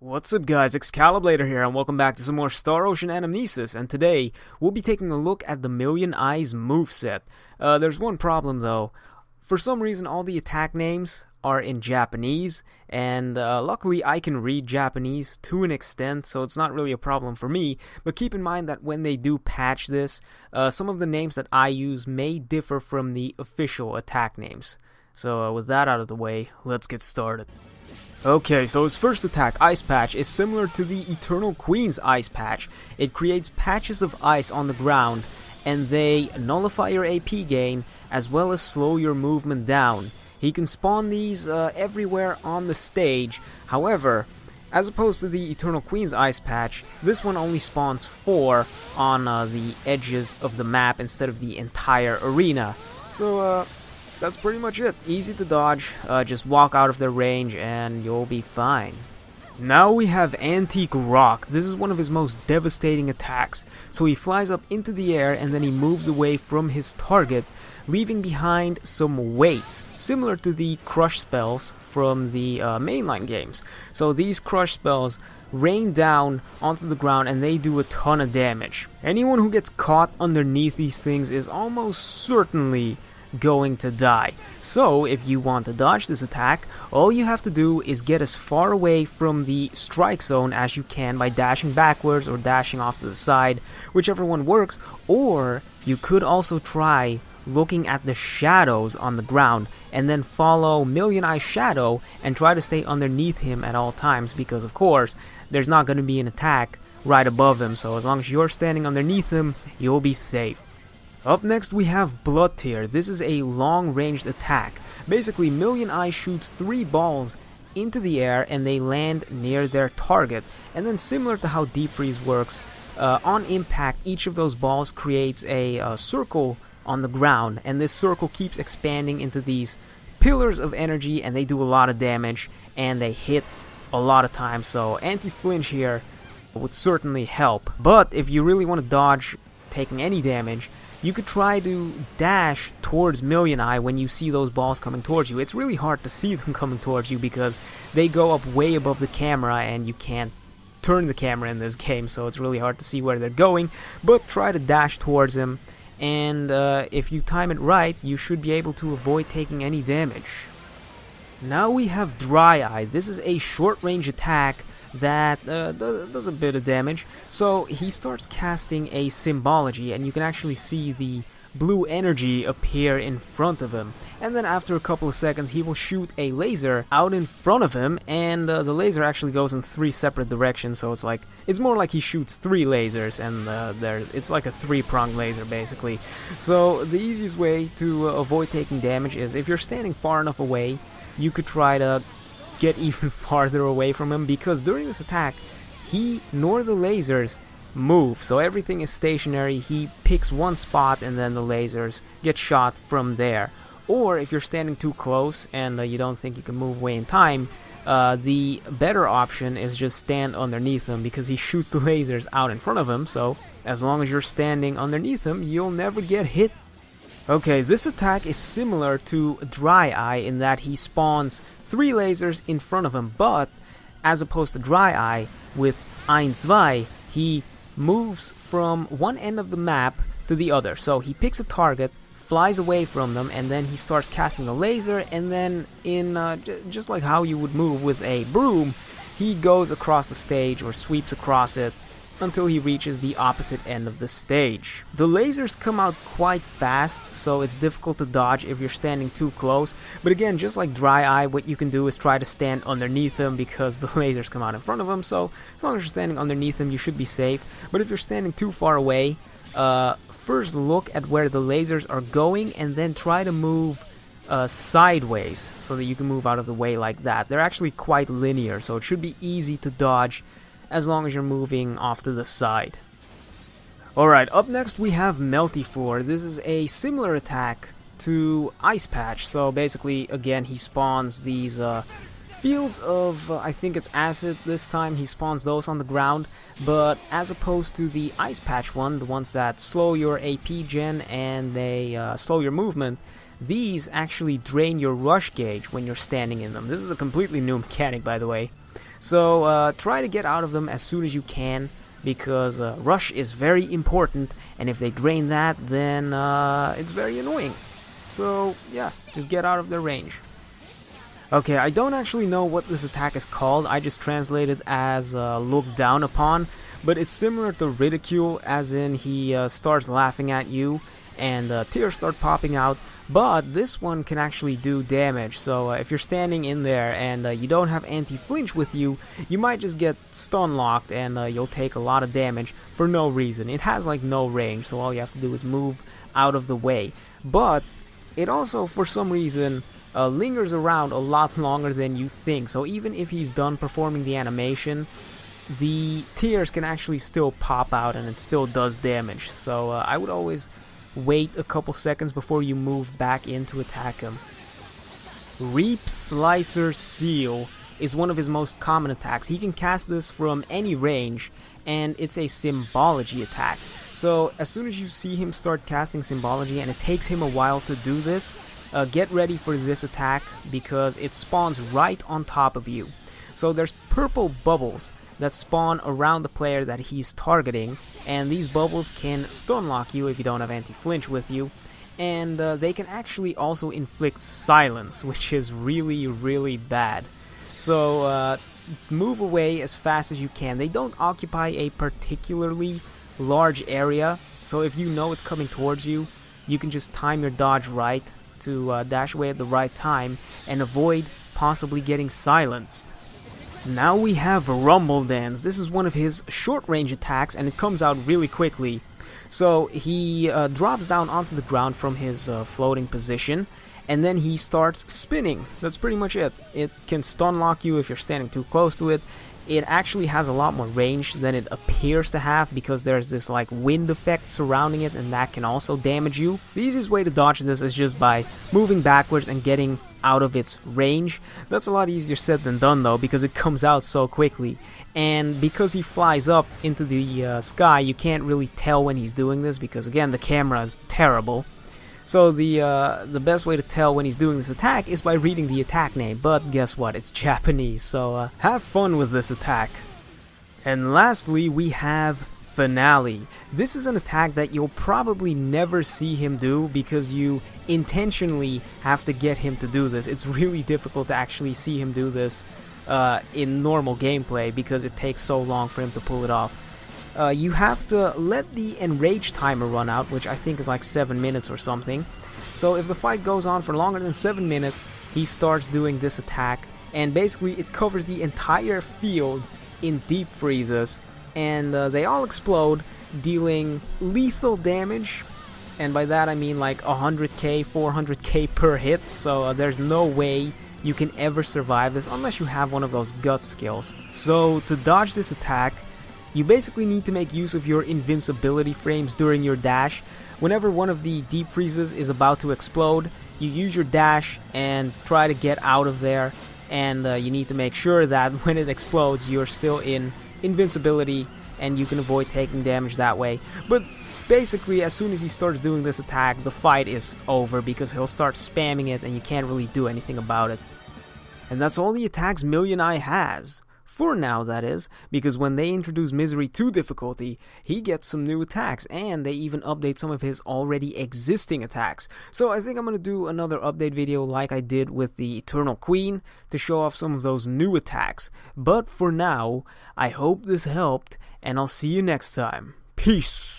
What's up guys, Excaliblator here and welcome back to some more Star Ocean Anamnesis, and today we'll be taking a look at the Millioneye's moveset. There's one problem though. For some reason all the attack names are in Japanese, and luckily I can read Japanese to an extent, so it's not really a problem for me, but keep in mind that when they do patch this, some of the names that I use may differ from the official attack names. So with that out of the way, let's get started. Okay, so his first attack, Ice Patch, is similar to the Eternal Queen's Ice Patch. It creates patches of ice on the ground, and they nullify your AP gain, as well as slow your movement down. He can spawn these everywhere on the stage. However, as opposed to the Eternal Queen's Ice Patch, this one only spawns 4 on the edges of the map instead of the entire arena. So, that's pretty much it. Easy to dodge, just walk out of their range and you'll be fine. Now we have Antique Rock. This is one of his most devastating attacks. So he flies up into the air and then he moves away from his target, leaving behind some weights, similar to the crush spells from the mainline games. So these crush spells rain down onto the ground and they do a ton of damage. Anyone who gets caught underneath these things is almost certainly going to die. So if you want to dodge this attack, all you have to do is get as far away from the strike zone as you can by dashing backwards or dashing off to the side, whichever one works. Or you could also try looking at the shadows on the ground and then follow Millioneye's shadow and try to stay underneath him at all times, because of course there's not going to be an attack right above him, so as long as you're standing underneath him, you'll be safe. Up next we have Blood Tear. This is a long-ranged attack. Basically, Millioneye shoots 3 balls into the air and they land near their target. And then similar to how Deep Freeze works, on impact each of those balls creates a circle on the ground, and this circle keeps expanding into these pillars of energy, and they do a lot of damage and they hit a lot of times, so anti-flinch here would certainly help. But if you really want to dodge taking any damage, you could try to dash towards Millioneye when you see those balls coming towards you. It's really hard to see them coming towards you because they go up way above the camera and you can't turn the camera in this game, so it's really hard to see where they're going. But try to dash towards him, and if you time it right, you should be able to avoid taking any damage. Now we have Dry Eye. This is a short-range attack that does a bit of damage. So he starts casting a symbology, and you can actually see the blue energy appear in front of him. And then after a couple of seconds he will shoot a laser out in front of him, and the laser actually goes in 3 separate directions, so it's more like he shoots 3 lasers, and it's like a 3-pronged laser basically. So the easiest way to avoid taking damage is, if you're standing far enough away, you could try to get even farther away from him, because during this attack he nor the lasers move, so everything is stationary. He picks one spot and then the lasers get shot from there. Or if you're standing too close and you don't think you can move away in time, the better option is just stand underneath him, because he shoots the lasers out in front of him, so as long as you're standing underneath him, you'll never get hit. Okay, this attack is similar to Dry Eye in that he spawns 3 lasers in front of him, but as opposed to Dry Eye, with Ein Zwei, he moves from one end of the map to the other. So he picks a target, flies away from them, and then he starts casting a laser, and then just like how you would move with a broom, he goes across the stage or sweeps across it until he reaches the opposite end of the stage. The lasers come out quite fast, so it's difficult to dodge if you're standing too close. But again, just like Dry Eye, what you can do is try to stand underneath him, because the lasers come out in front of him, so as long as you're standing underneath him, you should be safe. But if you're standing too far away, first look at where the lasers are going and then try to move sideways so that you can move out of the way like that. They're actually quite linear, so it should be easy to dodge as long as you're moving off to the side. Alright, up next we have Melty Floor. This is a similar attack to Ice Patch. So basically, again, he spawns these fields of, I think it's acid this time. He spawns those on the ground, but as opposed to the Ice Patch one, the ones that slow your AP gen and they slow your movement, these actually drain your rush gauge when you're standing in them. This is a completely new mechanic, by the way. So try to get out of them as soon as you can, because rush is very important, and if they drain that, then it's very annoying. So yeah, just get out of their range. Okay, I don't actually know what this attack is called. I just translated as look down upon, but it's similar to ridicule, as in he starts laughing at you and tears start popping out. But this one can actually do damage, so if you're standing in there and you don't have anti-flinch with you, you might just get stun locked and you'll take a lot of damage for no reason. It has like no range, so all you have to do is move out of the way. But it also, for some reason, lingers around a lot longer than you think, so even if he's done performing the animation, the tears can actually still pop out and it still does damage. So I would always wait a couple seconds before you move back in to attack him. Reap Slicer Seal is one of his most common attacks. He can cast this from any range, and it's a symbology attack. So as soon as you see him start casting symbology, and it takes him a while to do this, get ready for this attack because it spawns right on top of you. So there's purple bubbles that spawn around the player that he's targeting, and these bubbles can stun lock you if you don't have anti-flinch with you, and they can actually also inflict silence, which is really, really bad. So move away as fast as you can. They don't occupy a particularly large area, so if you know it's coming towards you, you can just time your dodge right to dash away at the right time and avoid possibly getting silenced. Now we have Rumble Dance. This is one of his short-range attacks, and it comes out really quickly. So he drops down onto the ground from his floating position, and then he starts spinning. That's pretty much it. It can stun lock you if you're standing too close to it. It actually has a lot more range than it appears to have, because there's this like wind effect surrounding it, and that can also damage you. The easiest way to dodge this is just by moving backwards and getting out of its range. That's a lot easier said than done though, because it comes out so quickly, and because he flies up into the sky, you can't really tell when he's doing this, because again, the camera is terrible. So the best way to tell when he's doing this attack is by reading the attack name, but guess what, it's Japanese, so have fun with this attack. And lastly, we have Finale. This is an attack that you'll probably never see him do, because you intentionally have to get him to do this. It's really difficult to actually see him do this in normal gameplay, because it takes so long for him to pull it off. You have to let the enrage timer run out, which I think is like 7 minutes or something. So if the fight goes on for longer than 7 minutes, he starts doing this attack, and basically it covers the entire field in deep freezes, and they all explode, dealing lethal damage, and by that I mean like 100k, 400k per hit, so there's no way you can ever survive this unless you have one of those guts skills. So to dodge this attack, you basically need to make use of your invincibility frames during your dash. Whenever one of the deep freezes is about to explode, you use your dash and try to get out of there, and you need to make sure that when it explodes you're still in invincibility and you can avoid taking damage that way. But basically, as soon as he starts doing this attack, the fight is over, because he'll start spamming it and you can't really do anything about it. And that's all the attacks Millioneye has. For now, that is, because when they introduce Misery 2 difficulty, he gets some new attacks, and they even update some of his already existing attacks. So I think I'm going to do another update video like I did with the Eternal Queen to show off some of those new attacks. But for now, I hope this helped, and I'll see you next time. Peace!